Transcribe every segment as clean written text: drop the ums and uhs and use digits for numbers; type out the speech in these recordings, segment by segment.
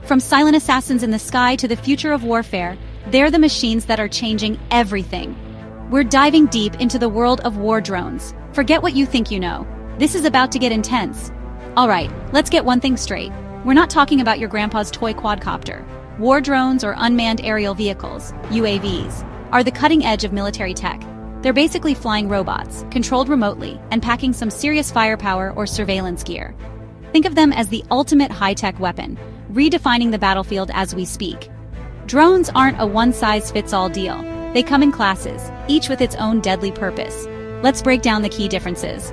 From silent assassins in the sky to the future of warfare, they're the machines that are changing everything. We're diving deep into the world of war drones. Forget what you think you know. This is about to get intense. Alright, let's get one thing straight. We're not talking about your grandpa's toy quadcopter. War drones, or unmanned aerial vehicles, UAVs, are the cutting edge of military tech. They're basically flying robots, controlled remotely, and packing some serious firepower or surveillance gear. Think of them as the ultimate high-tech weapon, redefining the battlefield as we speak. Drones aren't a one-size-fits-all deal. They come in classes, each with its own deadly purpose. Let's break down the key differences.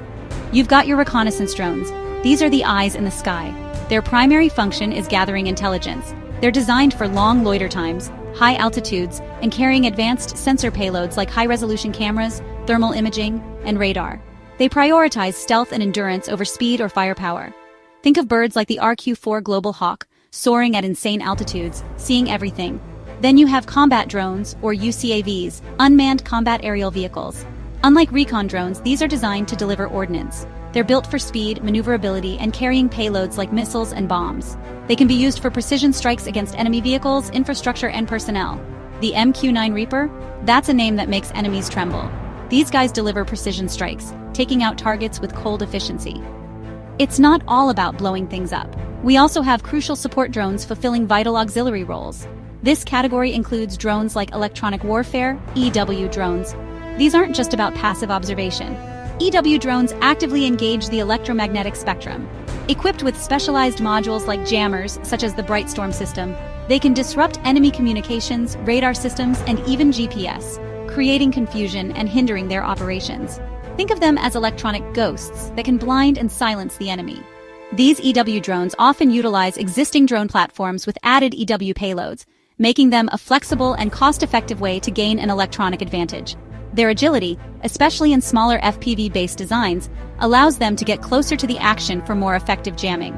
You've got your reconnaissance drones. These are the eyes in the sky. Their primary function is gathering intelligence. They're designed for long loiter times, high altitudes, and carrying advanced sensor payloads like high-resolution cameras, thermal imaging, and radar. They prioritize stealth and endurance over speed or firepower. Think of birds like the RQ-4 Global Hawk, soaring at insane altitudes, seeing everything. Then you have combat drones, or UCAVs, unmanned combat aerial vehicles. Unlike recon drones, these are designed to deliver ordnance. They're built for speed, maneuverability, and carrying payloads like missiles and bombs. They can be used for precision strikes against enemy vehicles, infrastructure, and personnel. The MQ-9 Reaper? That's a name that makes enemies tremble. These guys deliver precision strikes, taking out targets with cold efficiency. It's not all about blowing things up. We also have crucial support drones fulfilling vital auxiliary roles. This category includes drones like electronic warfare, EW drones. These aren't just about passive observation. EW drones actively engage the electromagnetic spectrum. Equipped with specialized modules like jammers, such as the Brightstorm system, they can disrupt enemy communications, radar systems, and even GPS, creating confusion and hindering their operations. Think of them as electronic ghosts that can blind and silence the enemy. These EW drones often utilize existing drone platforms with added EW payloads, making them a flexible and cost-effective way to gain an electronic advantage. Their agility, especially in smaller FPV-based designs, allows them to get closer to the action for more effective jamming.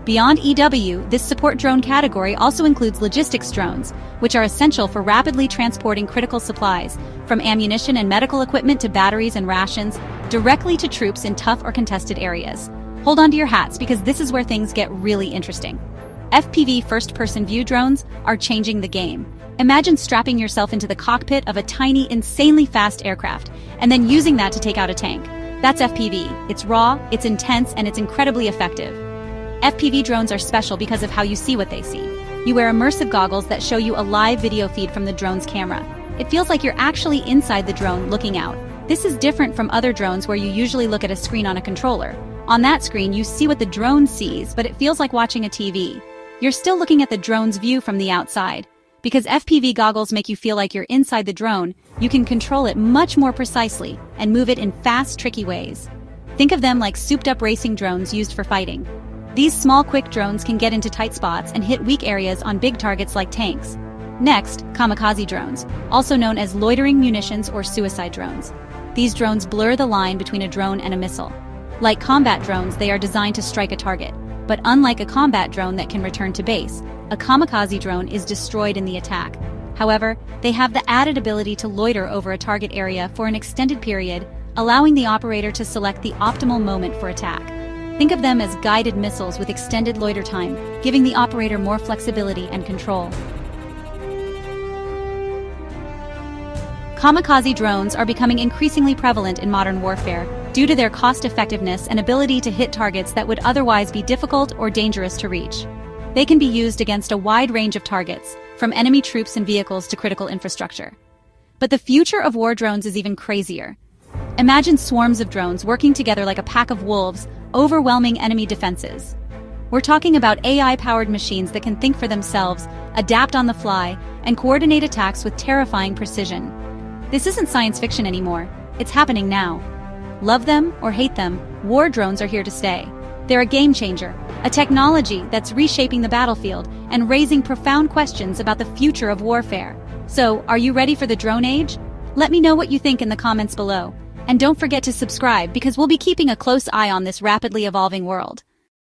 Beyond EW, this support drone category also includes logistics drones, which are essential for rapidly transporting critical supplies, from ammunition and medical equipment to batteries and rations, directly to troops in tough or contested areas. Hold on to your hats, because this is where things get really interesting. FPV first-person view drones are changing the game. Imagine strapping yourself into the cockpit of a tiny, insanely fast aircraft, and then using that to take out a tank. That's FPV. It's raw, it's intense, and it's incredibly effective. FPV drones are special because of how you see what they see. You wear immersive goggles that show you a live video feed from the drone's camera. It feels like you're actually inside the drone looking out. This is different from other drones where you usually look at a screen on a controller. On that screen, you see what the drone sees, but it feels like watching a TV. You're still looking at the drone's view from the outside. Because FPV goggles make you feel like you're inside the drone, you can control it much more precisely and move it in fast, tricky ways. Think of them like souped-up racing drones used for fighting. These small, quick drones can get into tight spots and hit weak areas on big targets like tanks. Next, kamikaze drones, also known as loitering munitions or suicide drones. These drones blur the line between a drone and a missile. Like combat drones, they are designed to strike a target. But unlike a combat drone that can return to base, a kamikaze drone is destroyed in the attack. However, they have the added ability to loiter over a target area for an extended period, allowing the operator to select the optimal moment for attack. Think of them as guided missiles with extended loiter time, giving the operator more flexibility and control. Kamikaze drones are becoming increasingly prevalent in modern warfare due to their cost-effectiveness and ability to hit targets that would otherwise be difficult or dangerous to reach. They can be used against a wide range of targets, from enemy troops and vehicles to critical infrastructure. But the future of war drones is even crazier. Imagine swarms of drones working together like a pack of wolves, overwhelming enemy defenses. We're talking about AI-powered machines that can think for themselves, adapt on the fly, and coordinate attacks with terrifying precision. This isn't science fiction anymore. It's happening now. Love them or hate them, war drones are here to stay. They're a game changer, a technology that's reshaping the battlefield and raising profound questions about the future of warfare. So, are you ready for the drone age? Let me know what you think in the comments below. And don't forget to subscribe, because we'll be keeping a close eye on this rapidly evolving world.